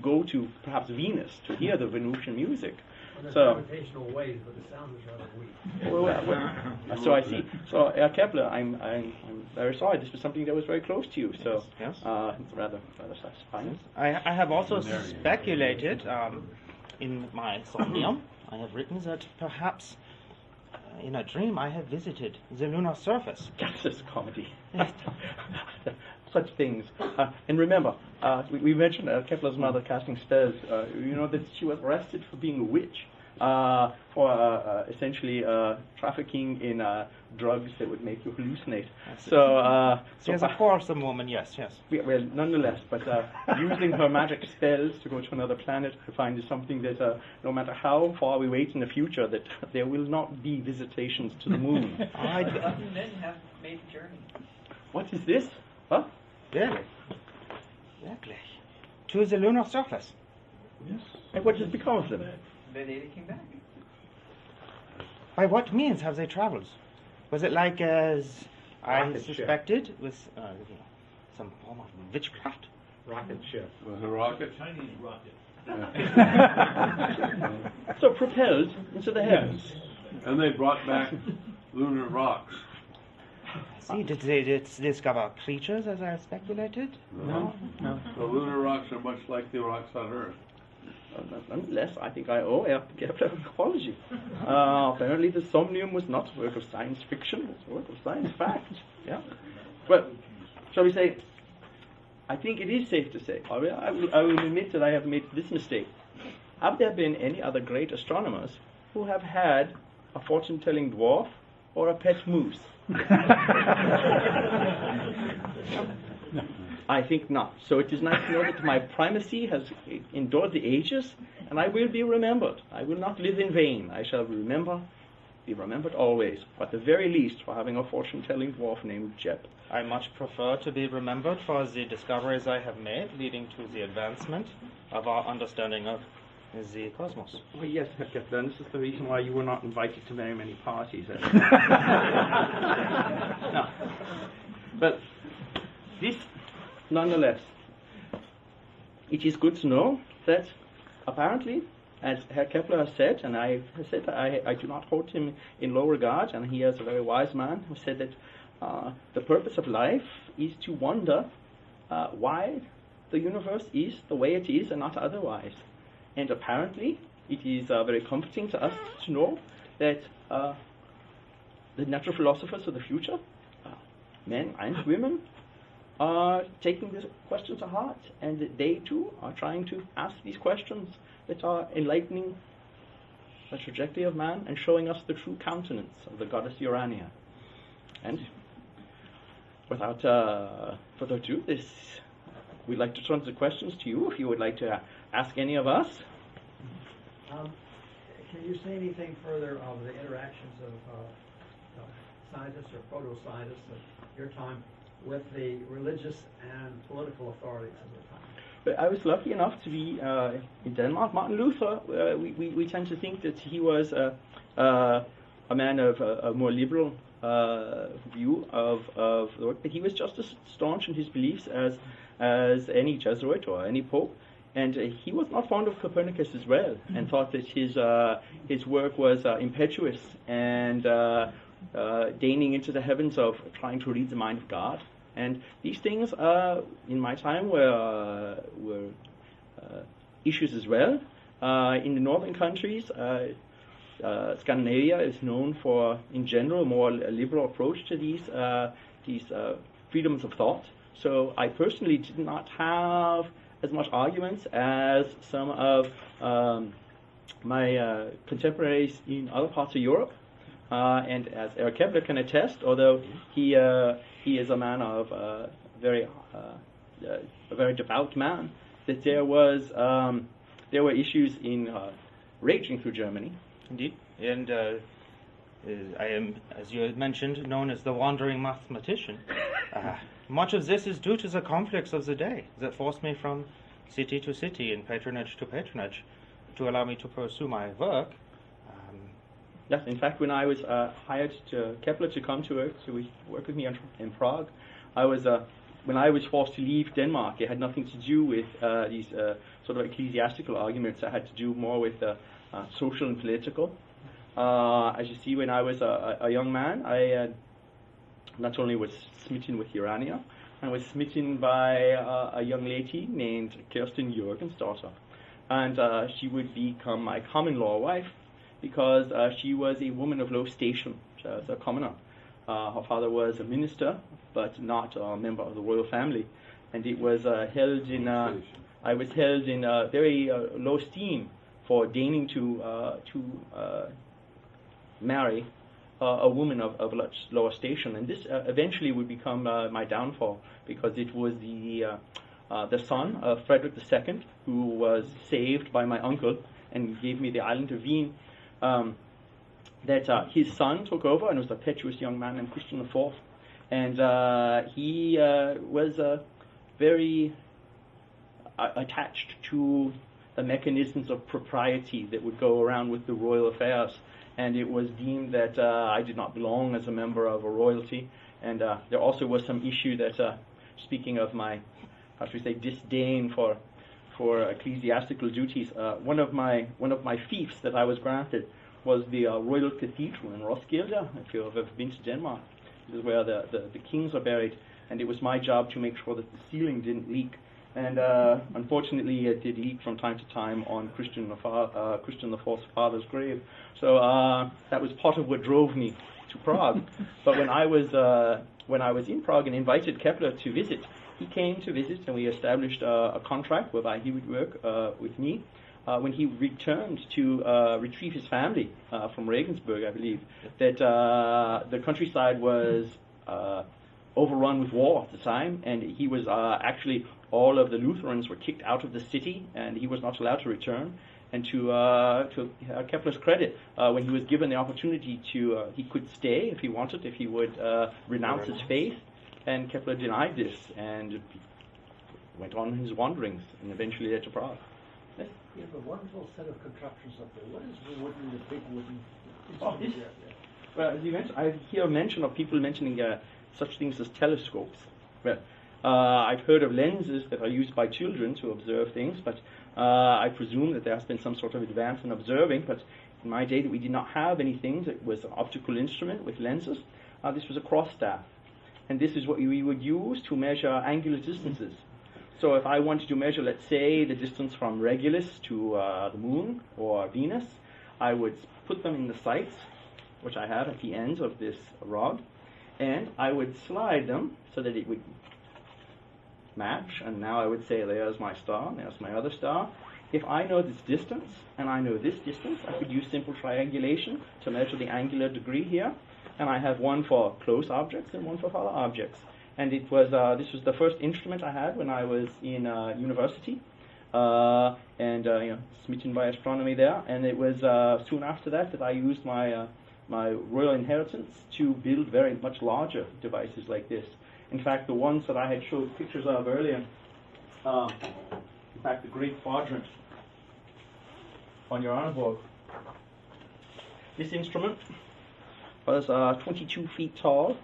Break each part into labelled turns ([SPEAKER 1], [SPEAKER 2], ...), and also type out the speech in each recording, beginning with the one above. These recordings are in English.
[SPEAKER 1] go to perhaps Venus to hear the Venusian music.
[SPEAKER 2] Well, there's
[SPEAKER 1] So,
[SPEAKER 2] gravitational waves, but the sound is rather weak.
[SPEAKER 1] so I see. So, Kepler, I'm very sorry. This was something that was very close to you. So,
[SPEAKER 3] Yes.
[SPEAKER 1] it's rather satisfying.
[SPEAKER 3] I have also speculated in my somnium. I have written that perhaps in a dream I have visited the lunar surface.
[SPEAKER 1] That's just comedy. Such things. And remember, we mentioned Kepler's mother casting spells. You know that she was arrested for being a witch, for essentially trafficking in drugs that would make you hallucinate. So
[SPEAKER 3] Yes, of course, a woman. Yes.
[SPEAKER 1] well, nonetheless, but using her magic spells to go to another planet, I find is something that no matter how far we wait in the future, that there will not be visitations to the moon.
[SPEAKER 4] Men have made the journey.
[SPEAKER 1] What is this? Huh?
[SPEAKER 3] Really? To the lunar surface.
[SPEAKER 1] Yes. And what has become of them?
[SPEAKER 4] Then they came back.
[SPEAKER 3] By what means have they traveled? Was it like as I
[SPEAKER 2] Rocket ship.
[SPEAKER 3] suspected, with some form of witchcraft?
[SPEAKER 2] Rocket ship.
[SPEAKER 5] Was it a rocket?
[SPEAKER 6] Chinese rocket.
[SPEAKER 1] So propelled into the heavens.
[SPEAKER 5] And they brought back lunar rocks.
[SPEAKER 3] See, did they discover creatures as I speculated? No.
[SPEAKER 5] The lunar rocks are much like the rocks on Earth.
[SPEAKER 1] Nonetheless, I think I owe Kepler an apology. Apparently the Somnium was not a work of science fiction, it was a work of science fact. Yeah. Well, shall we say, I think it is safe to say, I will admit that I have made this mistake. Have there been any other great astronomers who have had a fortune-telling dwarf or a pet moose? I think not. So it is nice to know that my primacy has endured the ages, and I will be remembered. I will not live in vain. I shall be remembered always, or at the very least for having a fortune-telling dwarf named Jeb.
[SPEAKER 3] I much prefer to be remembered for the discoveries I have made, leading to the advancement of our understanding of the cosmos.
[SPEAKER 1] Well, yes, Kepler, and this is the reason why you were not invited to very many parties. No. But this, nonetheless, it is good to know that apparently, as Herr Kepler has said, and I have said that I do not hold him in low regard, and he is a very wise man who said that the purpose of life is to wonder why the universe is the way it is and not otherwise. And apparently, it is very comforting to us to know that the natural philosophers of the future, men and women, are taking this question to heart, and that they too are trying to ask these questions that are enlightening the trajectory of man and showing us the true countenance of the goddess Urania. And without further ado, we'd like to turn the questions to you, if you would like to ask any of us.
[SPEAKER 2] Can you say anything further of the interactions of scientists or proto-scientists of your time with the religious and political authorities of the time?
[SPEAKER 1] But I was lucky enough to be in Denmark. Martin Luther, we tend to think that he was a man of a more liberal view of the work, but he was just as staunch in his beliefs as any Jesuit or any pope. And he was not fond of Copernicus as well, and thought that his work was impetuous and deigning into the heavens of trying to read the mind of God. And these things, in my time, were issues as well. In the northern countries, Scandinavia is known for, in general, a more liberal approach to these freedoms of thought. So I personally did not have as much arguments as some of my contemporaries in other parts of Europe. And as Eric Kepler can attest, although he is a man of a very devout man, that there were issues in raging through Germany.
[SPEAKER 3] Indeed, and I am, as you had mentioned, known as the wandering mathematician. Much of this is due to the conflicts of the day that forced me from city to city and patronage to patronage to allow me to pursue my work.
[SPEAKER 1] Yes, in fact, when I was hired to Kepler to come to work with me in Prague, I was when I was forced to leave Denmark, it had nothing to do with these sort of ecclesiastical arguments. It had to do more with social and political. As you see, when I was a young man, I not only was smitten with Urania, I was smitten by a young lady named Kirsten Jørgensdottir. And she would become my common law wife because she was a woman of low station. She was a commoner. Her father was a minister, but not a member of the royal family. And it was held in, I was held in very low esteem for deigning to marry a woman of much lower station. And this eventually would become my downfall, because it was the son of Frederick II, who was saved by my uncle and gave me the island of Wien, that his son took over, and was a impetuous young man named Christian IV. And he was very attached to the mechanisms of propriety that would go around with the royal affairs. And it was deemed that I did not belong as a member of a royalty. And there also was some issue that, speaking of my, how should we say, disdain for ecclesiastical duties, one of my fiefs that I was granted was the Royal Cathedral in Roskilde. If you have ever been to Denmark, this is where the kings are buried, and it was my job to make sure that the ceiling didn't leak. And unfortunately, it did leak from time to time on Christian IV's father's grave. So that was part of what drove me to Prague. But when I was in Prague and invited Kepler to visit, he came to visit, and we established a contract whereby he would work with me. When he returned to retrieve his family from Regensburg, I believe, that the countryside was overrun with war at the time, and he was actually, all of the Lutherans were kicked out of the city, and he was not allowed to return. And to Kepler's credit, when he was given the opportunity to, he could stay if he wanted, if he would renounce his faith, and Kepler denied this and went on his wanderings, and eventually led to Prague. Yes?
[SPEAKER 2] You have a wonderful set of contraptions up there. What is the big wooden
[SPEAKER 1] Oh, this,
[SPEAKER 2] there?
[SPEAKER 1] well, as you mentioned, I hear mention of people mentioning such things as telescopes. Well, I've heard of lenses that are used by children to observe things, but I presume that there has been some sort of advance in observing. But in my day, we did not have anything that was an optical instrument with lenses. This was a cross staff, and this is what we would use to measure angular distances. So if I wanted to measure, let's say, the distance from Regulus to the Moon or Venus, I would put them in the sights, which I have at the ends of this rod, and I would slide them so that it would match. And now I would say, there's my star, there's my other star. If I know this distance, and I know this distance, I could use simple triangulation to measure the angular degree here. And I have one for close objects and one for far objects. And it was this was the first instrument I had when I was in university, and smitten by astronomy there. And it was soon after that I used my my royal inheritance to build very much larger devices like this. In fact, the ones that I had showed pictures of earlier, in fact, the Great Quadrant on your Arnborg. This instrument was 22 feet tall,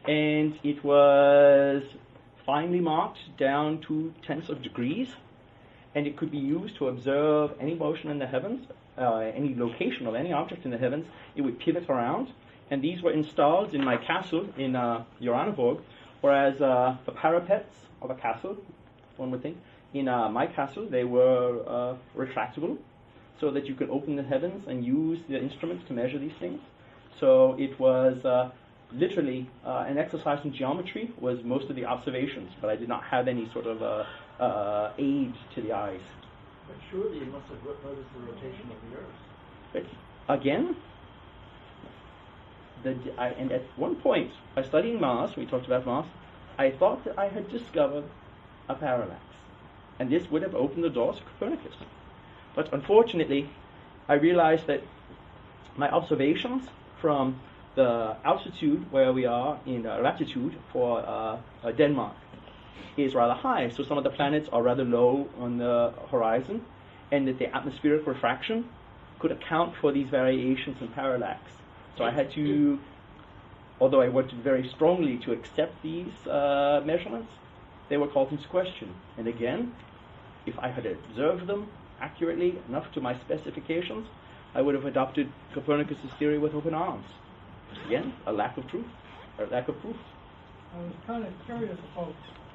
[SPEAKER 1] and it was finely marked down to tenths of degrees, and it could be used to observe any motion in the heavens, any location of any object in the heavens. It would pivot around, and these were installed in my castle in Uraniborg, whereas the parapets of a castle, one would think, in my castle, they were retractable, so that you could open the heavens and use the instruments to measure these things. So it was literally an exercise in geometry was most of the observations, but I did not have any sort of aid to the eyes.
[SPEAKER 2] But surely you must have noticed the rotation of the Earth.
[SPEAKER 1] But again, and at one point, by studying Mars, we talked about Mars, I thought that I had discovered a parallax, and this would have opened the door to Copernicus. But unfortunately, I realized that my observations from the altitude where we are in latitude for Denmark is rather high, so some of the planets are rather low on the horizon, and that the atmospheric refraction could account for these variations in parallax. So I had to although I wanted very strongly to accept these measurements, they were called into question. And again, if I had observed them accurately enough to my specifications, I would have adopted Copernicus' theory with open arms. Again, a lack of truth, or lack of proof.
[SPEAKER 6] I was kind of curious about,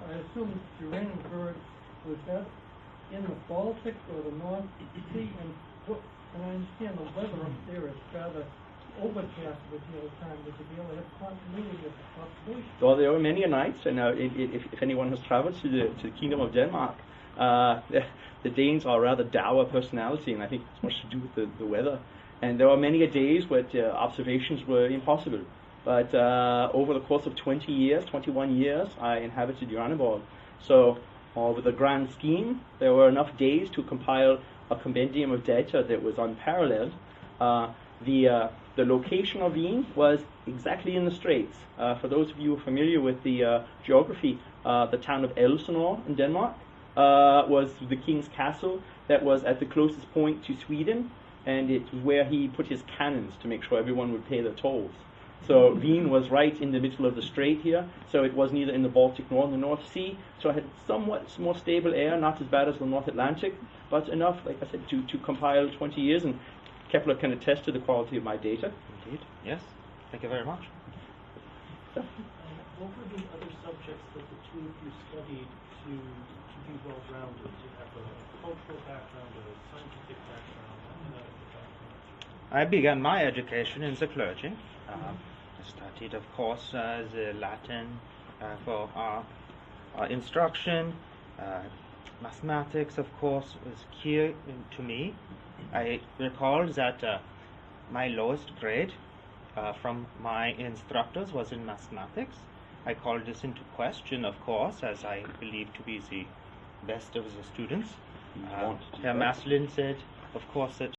[SPEAKER 6] I assume Uranienburg, was that in the Baltic or the North Sea? And I understand the weather up there is rather overcast with the whole time. Would you be able to have continuity of observation?
[SPEAKER 1] Well, there were many nights, and if anyone has traveled to the Kingdom of Denmark, the Danes are a rather dour personality, and I think it's much to do with the weather. And there were many days where observations were impossible. But over the course of 21 years, I inhabited Uranienborg. So with the grand scheme, there were enough days to compile a compendium of data that was unparalleled. The location of Wien was exactly in the straits. For those of you who are familiar with the geography, the town of Elsinore in Denmark was the king's castle that was at the closest point to Sweden, and it was where he put his cannons to make sure everyone would pay their tolls. So Wien was right in the middle of the strait here, so it was neither in the Baltic nor in the North Sea, so I had somewhat more stable air, not as bad as the North Atlantic, but enough, like I said, to compile 20 years, and Kepler can attest to the quality of my data.
[SPEAKER 3] Indeed. Yes. Thank you very much.
[SPEAKER 1] So,
[SPEAKER 7] What were the other subjects that the two of you studied to be well-rounded, to have a cultural background, a scientific background, and a background?
[SPEAKER 3] I began my education in the clergy. I studied, of course, the Latin for our instruction. Mathematics, of course, was key to me. I recall that my lowest grade from my instructors was in mathematics. I called this into question, of course, as I believed to be the best of the students. Herr Maslin said, of course, that